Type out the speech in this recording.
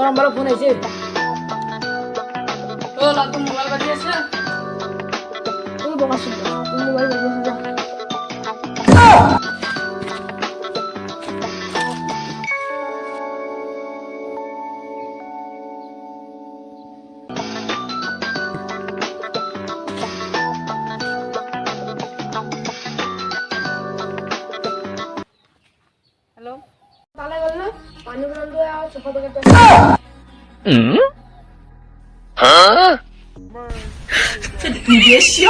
নাম্বারে ফোন আইছে ও লাতু মোবাইল বাজিয়েছে তুমি বকাস তুমি মোবাইল বাজিয়েছো যা হ্যালো তাহলে বল না পানি ব্রান্ড আর চোখা প্যাকেট这你别笑。